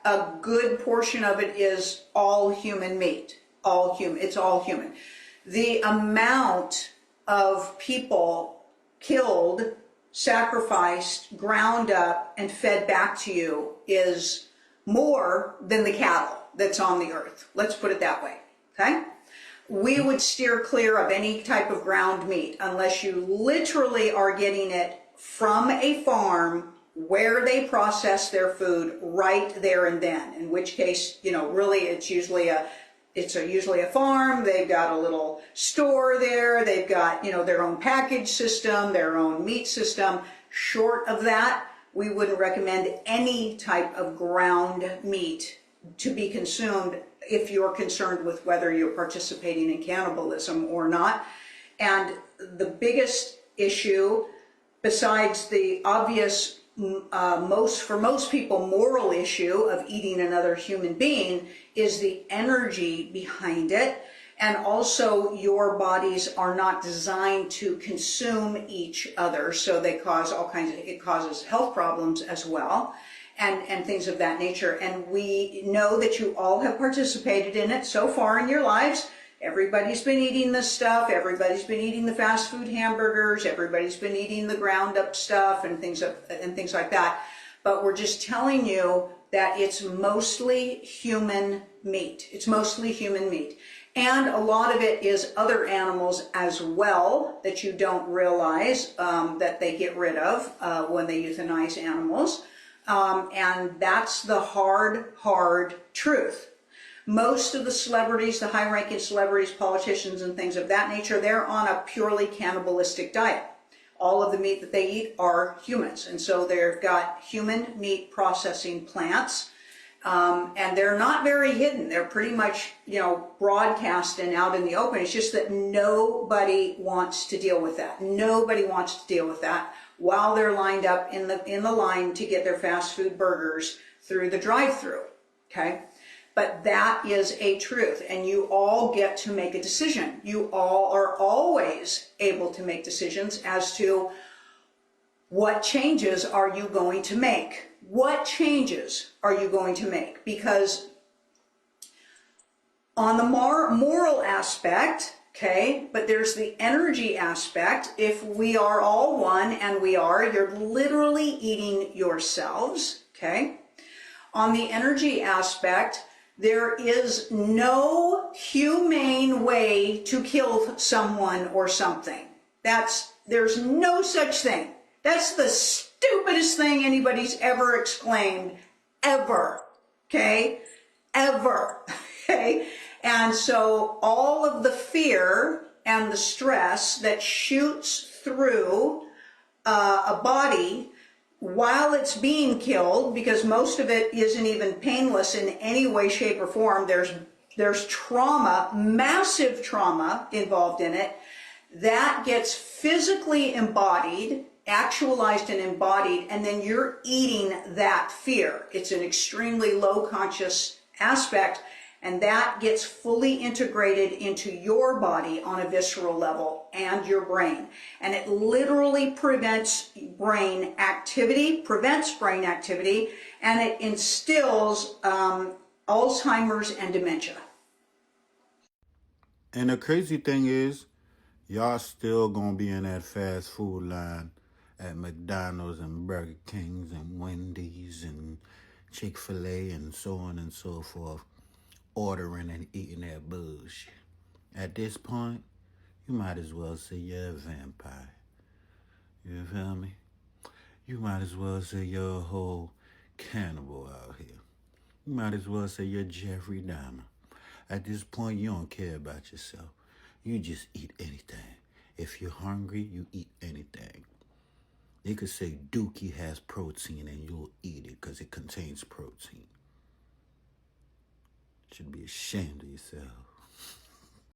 a good portion of it is all human meat. All human. It's all human. The amount of people killed, sacrificed, ground up, and fed back to you is more than the cattle that's on the earth. Let's put it that way, okay? We would steer clear of any type of ground meat unless you literally are getting it from a farm where they process their food right there and then, in which case, you know, really it's usually a farm. They've got a little store there. They've got, you know, their own package system, their own meat system. Short of that, we wouldn't recommend any type of ground meat to be consumed if you're concerned with whether you're participating in cannibalism or not. And the biggest issue, besides the obvious for most people moral issue of eating another human being, is the energy behind it. And also, your bodies are not designed to consume each other, so they cause all kinds of, it causes health problems as well, and things of that nature. And we know that you all have participated in it so far in your lives. Everybody's been eating this stuff. Everybody's been eating the fast food hamburgers. Everybody's been eating the ground up stuff and things like that. But we're just telling you that it's mostly human meat. It's mostly human meat. And a lot of it is other animals as well that you don't realize that they get rid of when they euthanize animals. And that's the hard truth. Most of the celebrities, the high-ranking celebrities, politicians, and things of that nature, they're on a purely cannibalistic diet. All of the meat that they eat are humans. And so they've got human meat processing plants. And they're not very hidden. They're pretty much, you know, broadcast and out in the open. It's just that nobody wants to deal with that. Nobody wants to deal with that while they're lined up in the line to get their fast food burgers through the drive-through, okay? But that is a truth, and you all get to make a decision. You all are always able to make decisions as to what changes are you going to make. What changes are you going to make? Because on the moral aspect, okay, but there's the energy aspect. If we are all one, and we are, you're literally eating yourselves, okay? On the energy aspect, there is no humane way to kill someone or something. There's no such thing. That's the stupidest thing anybody's ever exclaimed, ever, okay? Ever, okay? And so all of the fear and the stress that shoots through a body while it's being killed, because most of it isn't even painless in any way, shape, or form. There's trauma, massive trauma involved in it, that gets physically embodied, actualized and embodied, and then you're eating that fear. It's an extremely low conscious aspect, and that gets fully integrated into your body on a visceral level and your brain. And it literally prevents brain activity, and it instills Alzheimer's and dementia. And the crazy thing is, y'all still gonna be in that fast food line at McDonald's and Burger Kings and Wendy's and Chick-fil-A and so on and so forth, ordering and eating that bullshit. At this point, you might as well say you're a vampire. You feel me? You might as well say you're a whole cannibal out here. You might as well say you're Jeffrey Dahmer. At this point, you don't care about yourself. You just eat anything. If you're hungry, you eat anything. They could say Dookie has protein and you'll eat it because it contains protein. You should be ashamed of yourself.